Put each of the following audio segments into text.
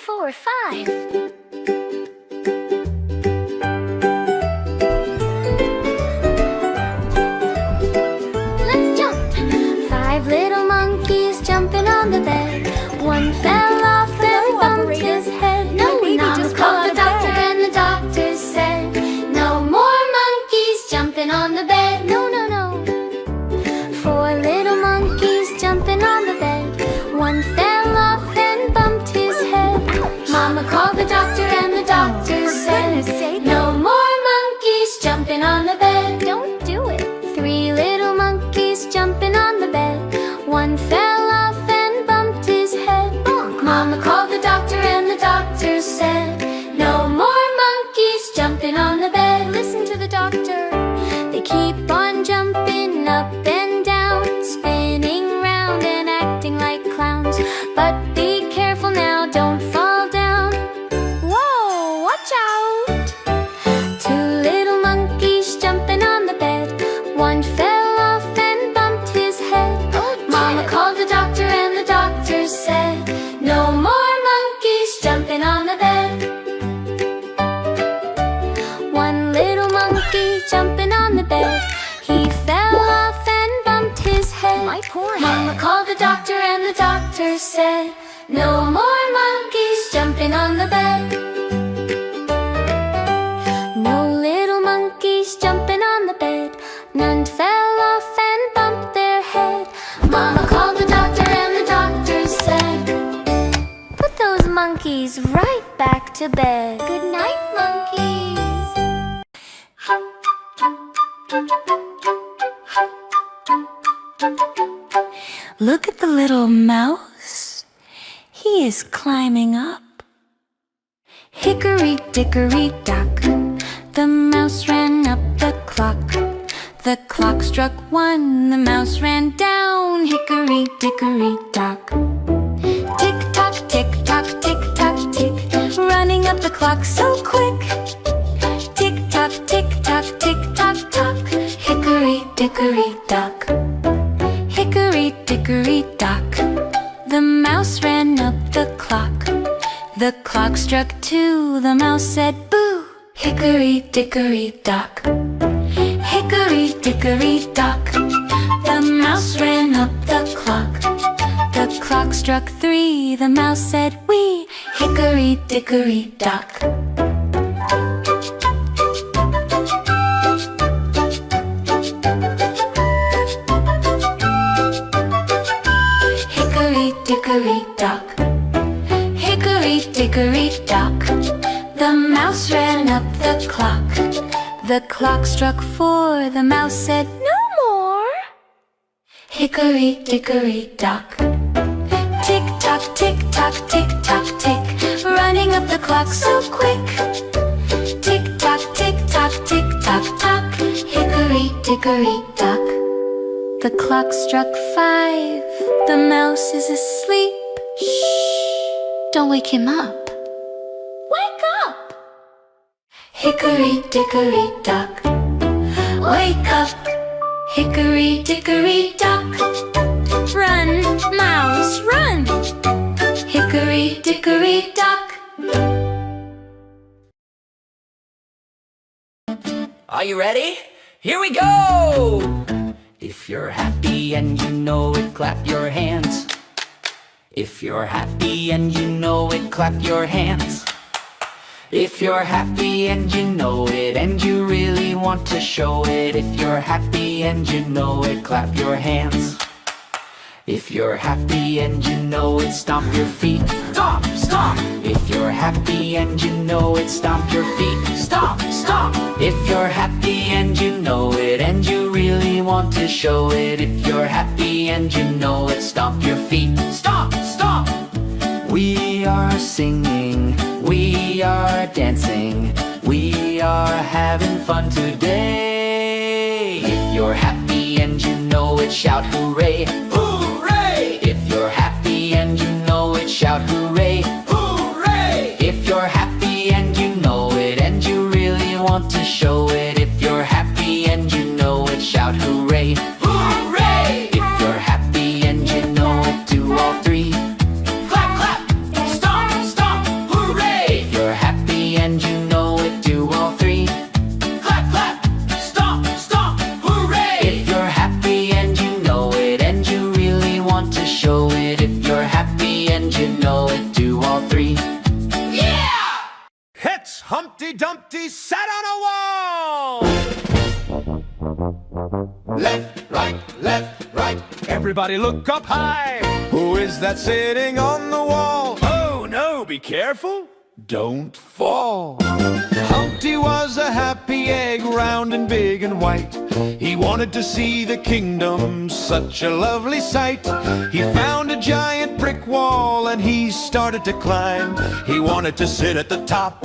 4, 5. Let's jump. 5 little monkeys jumping on the bed. One fell off and bumped his head. No, Mama called the doctor and the doctor said, no more monkeys jumping on the bed. No, no, no. 4 little monkeys jumping on the bed. One fell off and bumped his head. Mama called the doctor and the doctor said, no more monkeys jumping on the bed. Don't do it. 3 little monkeys jumping on the bed. One fell off and bumped his head. Mama called the doctor and the doctor said, no more monkeys jumping on the bed. Listen to the doctor. They keep on jumping up and down, spinning round and acting like clowns. But be careful now, don't fall down. Whoa, watch out! 2 little monkeys jumping on the bed. One fell off and bumped his head. Mama called the doctor and the doctor said, no more monkeys jumping on the bed. 1 little monkey jumping on the bed. He fell off and bumped his head. My poor head. Mama called the doctor and the doctor said, no more monkeys jumping on the bed. No little monkeys jumping on the bed. None fell off and bumped their head. Mama called the doctor and the doctor said, put those monkeys right back to bed. Good night, monkeys. Look at the little mouse. He is climbing up. Hickory dickory dock, the mouse ran up the clock. The clock struck 1, the mouse ran down. Hickory dickory dock. Tick tock, tick tock, tick tock, tick, running up the clock so quick. Tick tock, tick tock, tick tock, tock. Hickory dickory dock. Hickory dickory dock, the mouse ran up the clock. The clock struck 2, the mouse said boo. Hickory dickory dock. Hickory dickory dock, the mouse ran up the clock. The clock struck 3, the mouse said wee. Hickory dickory dock. Hickory dickory dock. Hickory dickory dock, the mouse ran up the clock. The clock struck 4, the mouse said no more. Hickory dickory dock. Tick tock, tick tock, tick tock, tick, running up the clock so quick. Tick tock, tick tock, tick tock, tock. Hickory dickory dock. The clock struck 5, the mouse is asleep. Shh, don't wake him up. Wake up! Hickory dickory dock. Wake up, hickory dickory dock. Run, mouse, run. Hickory dickory dock. Are you ready? Here we go! If you're happy and you know it, clap your hands. If you're happy and you know it, clap your hands. If you're happy and you know it, and you really want to show it. If you're happy and you know it, clap your hands. If you're happy and you know it, stomp your feet. Stomp, stomp. If you're happy and you know it, stomp your feet. Stomp, stomp. If you're happy and you know it, and you really want to show it. If you're happy and you know it, stomp your feet. Stomp, stomp. We are singing, we are dancing, we are having fun today. If you're happy and you know it, shout hooray. Hooray! If you're happy and you know it, shout hooray. Hooray! If you're happy and you know it, and you really want to show it. If you're happy and you know it, shout hooray. Hooray! If you're happy and you know it, do all 3. Clap, clap, stomp, stomp. three. It's Humpty Dumpty sat on a wall. Left, right. Everybody look up high. Who is that sitting on the wall? Oh no, be careful, don't fall. Humpty was a happy egg, round and big and white. He wanted to see the kingdom, such a lovely sight. He found a giant brick wall and he started to climb. He wanted to sit at the top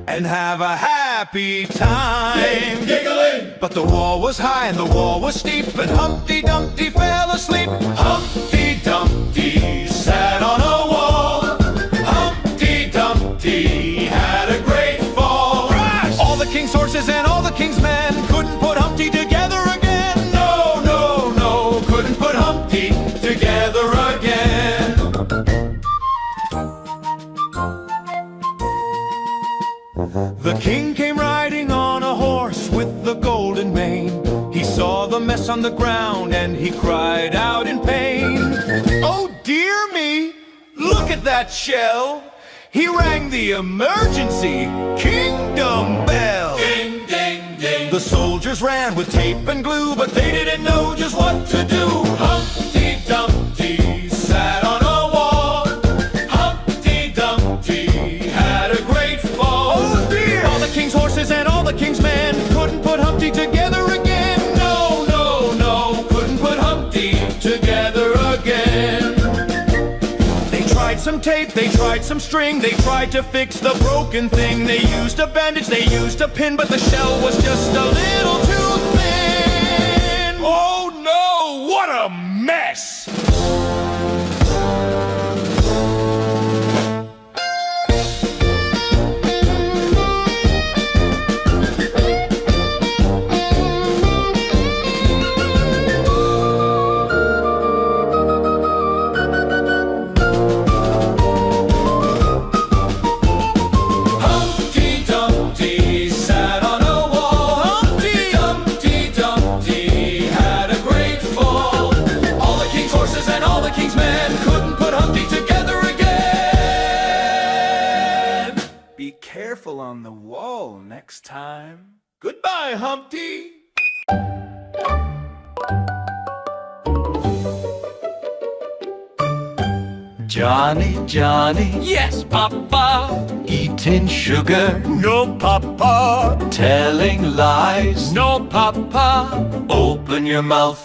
and have a happy time. Giggling! But the wall was high and the wall was steep, and Humpty Dumpty fell asleep. Humpty Dumpty sat on a wall. Humpty Dumpty had a great fall. Crash! All the king's horses and all the king's men couldn't put Humpty together again. No, no, no, couldn't put Humpty together again. The king came riding on a horse with the golden mane. He saw the mess on the ground and he cried out in pain. Oh dear me, look at that shell. He rang the emergency kingdom bell. Ding, ding, ding. The soldiers ran with tape and glue, but they didn't know just what to do. Humpty Dumpty sat on a wall. Humpty Dumpty had a great fall. Oh dear! All the king's horses and all the king's men couldn't put Humpty together again. No, no, no, couldn't put Humpty together again. They tried some tape, they tried some string, they tried to fix the broken thing. They used a bandage, they used a pin, but the shell was just a little too thin. Oh no, what a mess! On the wall next time. Goodbye, Humpty. Johnny, Johnny, Yes, Papa. eating sugar, No, Papa. telling lies. No, Papa. Open your mouth.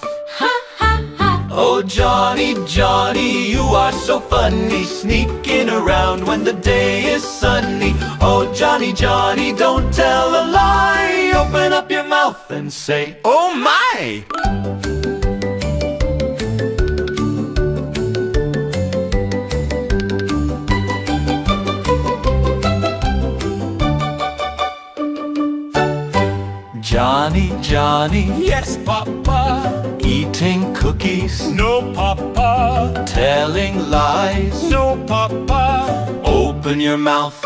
Oh, Johnny, Johnny, you are so funny, sneaking around when the day is sunny. Oh, Johnny, Johnny, don't tell a lie. Open up your mouth and say, oh my! Johnny, Johnny, Yes, Papa. eating cookies, No, Papa. telling lies. No, Papa. Open your mouth.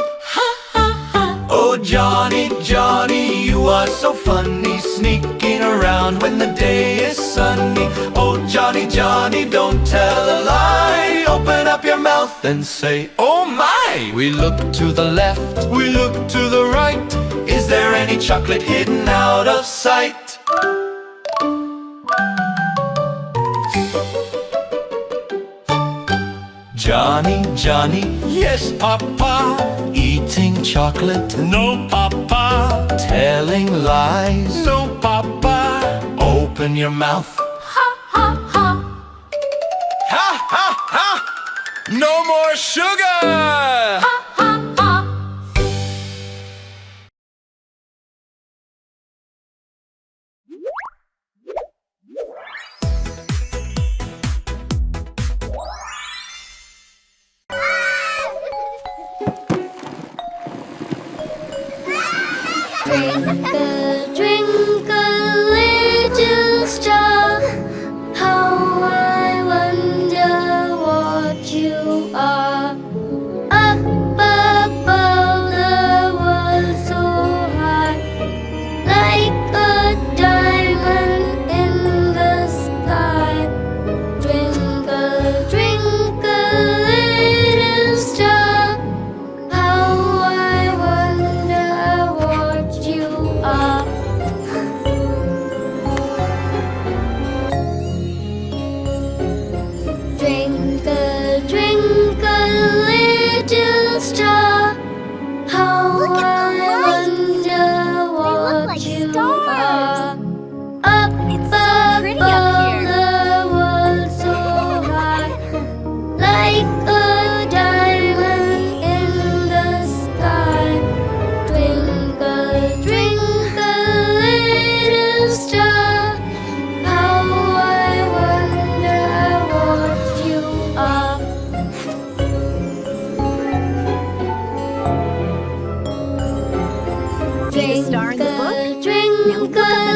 Oh, Johnny, Johnny, you are so funny, sneaking around when the day is sunny. Oh, Johnny, Johnny, don't tell a lie. Open up your mouth and say, oh my! We look to the left, we look to the right. Is there any chocolate hidden out of sight? Johnny, Johnny, Yes, Papa. eating chocolate, No, Papa. telling lies. No, Papa. Open your mouth. Ha, ha, ha. No more sugar. Twinkle, twinkle, little star, how I wonder what you are. Up above the world so high, like a diamond in the sky. Twinkle, twinkle, little star, be a star in the book? Twinkle, twinkle,